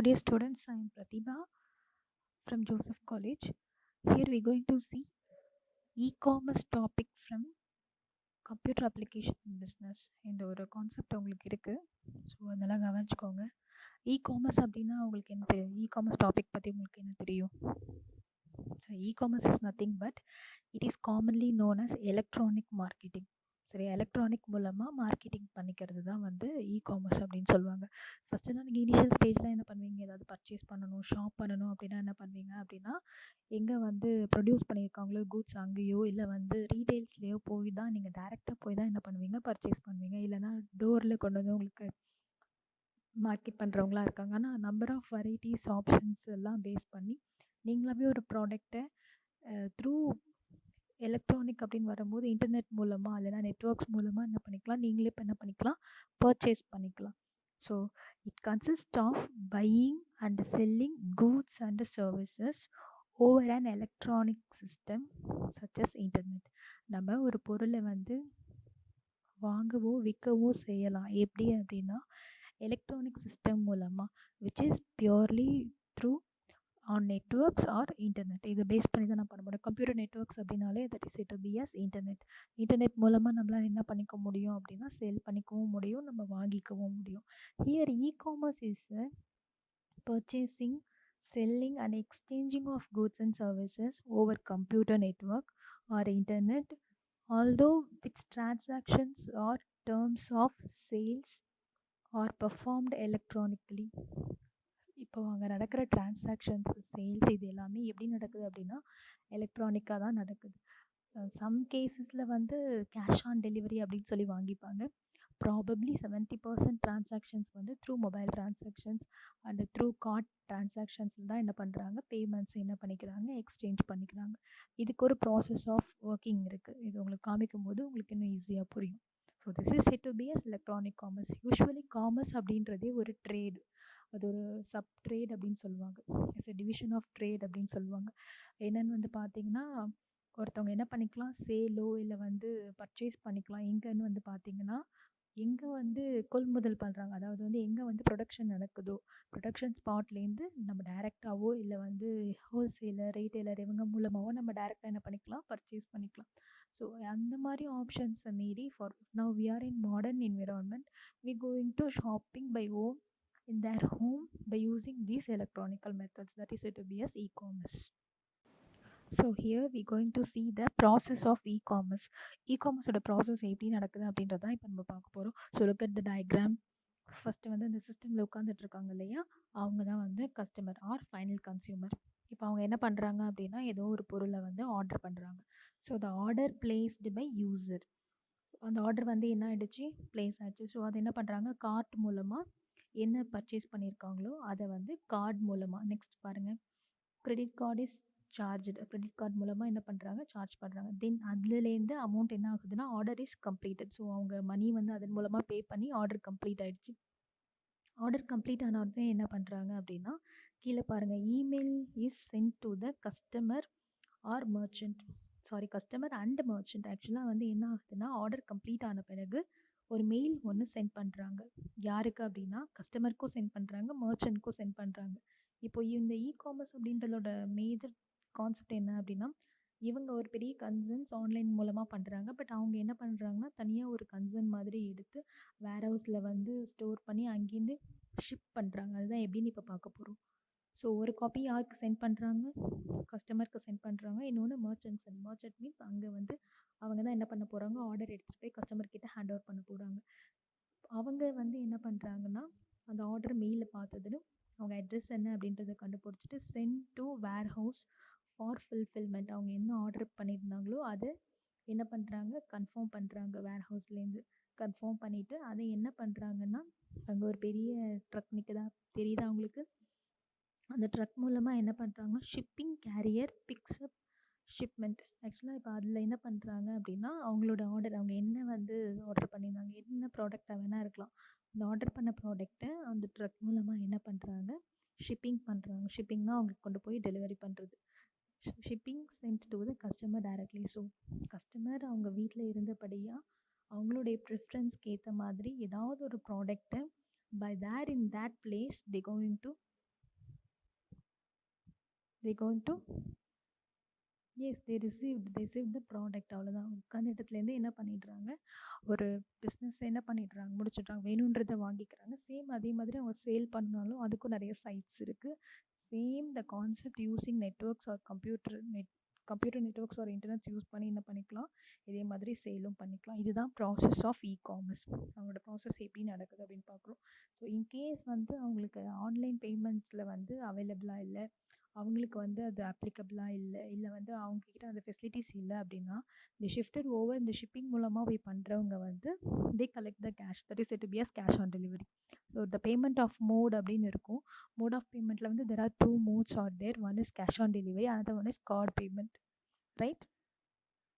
Dear students, I am Pratibha from Joseph College. Here we are going to see e-commerce topic from computer application business. இந்த ஒரு concept உங்களுக்கு இருக்குது. So அதெல்லாம் கவனிச்சுக்கோங்க. E-commerce அப்படின்னா உங்களுக்கு என்ன தெரியும்? இ-காமர்ஸ் டாபிக் பற்றி உங்களுக்கு என்ன தெரியும்? So e-commerce is nothing but it is commonly known as electronic marketing. சரி, எலக்ட்ரானிக் மூலமாக மார்க்கெட்டிங் பண்ணிக்கிறது தான் வந்து இ-காமர்ஸ் அப்படின்னு சொல்லுவாங்க. ஃபஸ்ட்டுலாம் நீங்கள் இனிஷியல் ஸ்டேஜில் என்ன பண்ணுவீங்க? ஏதாவது பர்ச்சேஸ் பண்ணணும், ஷாப் பண்ணணும் அப்படின்னா என்ன பண்ணுவீங்க அப்படின்னா, எங்கே வந்து ப்ரொடியூஸ் பண்ணியிருக்காங்களோ கூட்ஸ் அங்கேயோ இல்லை வந்து ரீட்டெயில்ஸ்லேயோ போய் தான் நீங்கள் டேரெக்டாக போய் தான் என்ன பண்ணுவீங்க? பர்ச்சேஸ் பண்ணுவீங்க. இல்லைனா டோரில் கொண்டு வந்து உங்களுக்கு மார்க்கெட் பண்ணுறவங்களாம் இருக்காங்க. ஆனால் நம்பர் ஆஃப் வெரைட்டிஸ் ஆப்ஷன்ஸ் எல்லாம் பேஸ் பண்ணி நீங்களாவே ஒரு ப்ராடக்டை த்ரூ எலக்ட்ரானிக் அப்படின்னு வரும்போது இன்டர்நெட் மூலமாக இல்லைனா நெட்ஒர்க்ஸ் மூலமாக என்ன பண்ணிக்கலாம்? நீங்களே இப்போ என்ன பண்ணிக்கலாம்? பர்ச்சேஸ் பண்ணிக்கலாம். So it consist of buying and selling goods and services over an electronic system such as internet. நம்ம ஒரு பொருளை வந்து வாங்கவோ விற்கவோ செய்யலாம். எப்படி அப்படின்னா எலக்ட்ரானிக் சிஸ்டம் மூலமாக, which is purely through on networks or internet. இதை பேஸ் பண்ணி தான் நான் பண்ண முடியும். கம்ப்யூட்டர் நெட்ஒர்க்ஸ் அப்படின்னாலே that is to be as internet. Internet மூலமாக நம்மளால் என்ன பண்ணிக்க முடியும் அப்படின்னா சேல் பண்ணிக்கவும் முடியும், நம்ம வாங்கிக்கவும் முடியும். Here e-commerce is purchasing, selling and exchanging of goods and services over computer network or internet, although its transactions or terms of sales are performed electronically. இப்போ அங்கே நடக்கிற டிரான்சாக்ஷன்ஸ், சேல்ஸ் இது எல்லாமே எப்படி நடக்குது அப்படின்னா எலக்ட்ரானிக்காக தான் நடக்குது. சம் கேசஸில் வந்து கேஷ் ஆன் டெலிவரி அப்படின்னு சொல்லி வாங்கிப்பாங்க. ப்ராபப்ளி 70% டிரான்சாக்ஷன்ஸ் வந்து through mobile transactions and through card டிரான்சாக்ஷன்ஸில் தான் என்ன பண்ணுறாங்க? பேமெண்ட்ஸ் என்ன பண்ணிக்கிறாங்க? எக்ஸ்சேஞ்ச் பண்ணிக்கிறாங்க. இதுக்கு ஒரு ப்ராசஸ் ஆஃப் ஒர்க்கிங் இருக்குது. இது உங்களுக்கு காமிக்கும் போது உங்களுக்கு இன்னும் ஈஸியாக புரியும். So this is said to be as electronic commerce. Usually commerce அப்படின்றதே ஒரு ட்ரேடு, அது ஒரு சப் ட்ரேட் அப்படின்னு சொல்லுவாங்க. It's a division of trade அப்படின்னு சொல்லுவாங்க. என்னென்னு வந்து பார்த்திங்கன்னா, ஒருத்தவங்க என்ன பண்ணிக்கலாம்? சேலோ இல்லை வந்து பர்ச்சேஸ் பண்ணிக்கலாம். எங்கேன்னு வந்து பார்த்திங்கன்னா, எங்கே வந்து கொள்முதல் பண்ணுறாங்க, அதாவது வந்து எங்கே வந்து ப்ரொடக்ஷன் நடக்குதோ ப்ரொடக்ஷன் ஸ்பாட்லேருந்து நம்ம டேரெக்டாகவோ இல்லை வந்து ஹோல்சேலர், ரீட்டெய்லர் இவங்க மூலமாகவோ நம்ம டேரெக்டாக என்ன பண்ணிக்கலாம்? பர்ச்சேஸ் பண்ணிக்கலாம். ஸோ அந்த மாதிரி ஆப்ஷன்ஸை மீறி for now we are in modern environment, we going to shopping by own in their home by using these electronical methods, that is said to be as e-commerce. So here we going to see the process of e-commerce. E-commerce ஓட process எப்படி நடக்குது அப்படின்றது தான் இப்போ நம்ம பார்க்க போகிறோம். So look at the diagram. First வந்து இந்த சிஸ்டமில் உட்காந்துட்டு இருக்காங்க இல்லையா, அவங்க தான் வந்து கஸ்டமர் ஆர் ஃபைனல் கன்சியூமர். இப்போ அவங்க என்ன பண்ணுறாங்க அப்படின்னா ஏதோ ஒரு பொருளை வந்து ஆர்டர் பண்ணுறாங்க. So the order placed by user, அந்த ஆர்டர் வந்து என்ன ஆகிடுச்சு? பிளேஸ் ஆகிடுச்சு. ஸோ அது என்ன பண்ணுறாங்க? கார்ட் மூலமாக என்ன பர்ச்சேஸ் பண்ணியிருக்காங்களோ அதை வந்து கார்டு மூலமாக, நெக்ஸ்ட் பாருங்கள், credit card is charge, credit card மூலமாக என்ன பண்ணுறாங்க? சார்ஜ் பண்ணுறாங்க. தென் அதுலேருந்து அமௌண்ட் என்ன ஆகுதுன்னா ஆர்டர் இஸ் கம்ப்ளீட்டட். ஸோ அவங்க மணி வந்து அதன் மூலமாக பே பண்ணி ஆர்டர் கம்ப்ளீட் ஆகிடுச்சு. ஆர்டர் கம்ப்ளீட் ஆன உடனே என்ன பண்ணுறாங்க அப்படின்னா, கீழே பாருங்கள், email is sent to the customer R merchant, sorry customer and merchant. ஆக்சுவலாக வந்து என்ன ஆகுதுன்னா ஆர்டர் கம்ப்ளீட் ஆன பிறகு ஒரு மெயில் ஒன்று சென்ட் பண்ணுறாங்க. யாருக்கு அப்படின்னா கஸ்டமருக்கும் சென்ட் பண்ணுறாங்க, மர்ச்சன்ட்க்கும் சென்ட் பண்ணுறாங்க. இப்போ இந்த இ-காமர்ஸ் அப்படின்றதோட மேஜர் கான்செப்ட் என்ன அப்படின்னா, இவங்க ஒரு பெரிய கன்சர்ன்ஸ் ஆன்லைன் மூலமாக பண்ணுறாங்க. பட் அவங்க என்ன பண்ணுறாங்கன்னா தனியாக ஒரு கன்சர்ன் மாதிரி எடுத்து வேர் ஹவுஸில் வந்து ஸ்டோர் பண்ணி அங்கேருந்து ஷிப் பண்ணுறாங்க. அதுதான் எப்படின்னு இப்போ பார்க்க போகிறோம். ஸோ ஒரு காப்பி யாருக்கு சென்ட் பண்ணுறாங்க? கஸ்டமருக்கு சென்ட் பண்ணுறாங்க. இன்னொன்று மர்ச்சன்ட் மீன்ஸ் அங்கே வந்து அவங்க தான் என்ன பண்ண போகிறாங்க? ஆர்டர் எடுத்துகிட்டு போய் கஸ்டமர்கிட்ட ஹேண்ட் ஓவர் பண்ண போகிறாங்க. அவங்க வந்து என்ன பண்ணுறாங்கன்னா அந்த ஆர்டர் மெயிலில் பார்த்ததும் அவங்க அட்ரஸ் என்ன அப்படின்றத கண்டுபிடிச்சிட்டு send to warehouse for fulfilment. அவங்க என்ன ஆர்டர் பண்ணியிருந்தாங்களோ அதை என்ன பண்ணுறாங்க? கன்ஃபார்ம் பண்ணுறாங்க. வேர் ஹவுஸ்லேருந்து கன்ஃபார்ம் பண்ணிவிட்டு அதை என்ன பண்ணுறாங்கன்னா, அங்கே ஒரு பெரிய ட்ரக் நிற்குதா தெரியுதா அவங்களுக்கு? அந்த ட்ரக் மூலமாக என்ன பண்ணுறாங்கன்னா shipping carrier picks up shipment. ஆக்சுவலாக இப்போ அதில் என்ன பண்ணுறாங்க அப்படின்னா அவங்களோட ஆர்டர், அவங்க என்ன வந்து ஆர்டர் பண்ணியிருந்தாங்க, என்ன ப்ராடக்டாக வேணால் இருக்கலாம், அந்த ஆர்டர் பண்ண ப்ராடக்ட்டை அந்த ட்ரக் மூலமாக என்ன பண்ணுறாங்க? ஷிப்பிங் பண்ணுறாங்க. ஷிப்பிங்னால் அவங்க கொண்டு போய் டெலிவரி பண்ணுறது. Shipping sent to the customer directly. So customer அவங்க வீட்டில் இருந்தபடியாக அவங்களுடைய ப்ரிஃபரன்ஸ்க்கு ஏற்ற மாதிரி ஏதாவது ஒரு ப்ராடக்ட்டை buy there in that place they going to they going to as they received the product அவ்வளோதான். உட்காந்த இடத்துலேருந்து என்ன பண்ணிடுறாங்க, ஒரு பிஸ்னஸ் என்ன பண்ணிடுறாங்க, முடிச்சிடுறாங்க. வேணுன்றதை வாங்கிக்கிறாங்க. சேம் அதே மாதிரி அவங்க சேல் பண்ணாலும் அதுக்கும் நிறைய சைட்ஸ் இருக்குது. Same the concept using networks or computer networks or internets use பண்ணி என்ன பண்ணிக்கலாம், இதே மாதிரி சேலும் பண்ணிக்கலாம். இதுதான் ப்ராசஸ் ஆஃப் காமர்ஸ். அவங்களோட ப்ராசஸ் எப்படி நடக்குது அப்படின்னு பார்க்குறோம். ஸோ இன்கேஸ் வந்து அவங்களுக்கு ஆன்லைன் பேமெண்ட்ஸில் வந்து அவைலபிளாக இல்லை, அவங்களுக்கு வந்து அது அப்ளிகபிளாக இல்லை வந்து அவங்கக்கிட்ட அந்த ஃபெசிலிட்டிஸ் இல்லை அப்படின்னா, தி ஷிஃப்டட் ஓவர் இந்த ஷிப்பிங் மூலமாக போய் பண்ணுறவங்க வந்து they collect the cash, that is it be as cash on delivery. So the payment of mode அப்படின்னு இருக்கும். மோட் ஆஃப் பேமெண்ட்டில் வந்து there are 2 modes are there. One is cash on delivery, another one is card payment, right?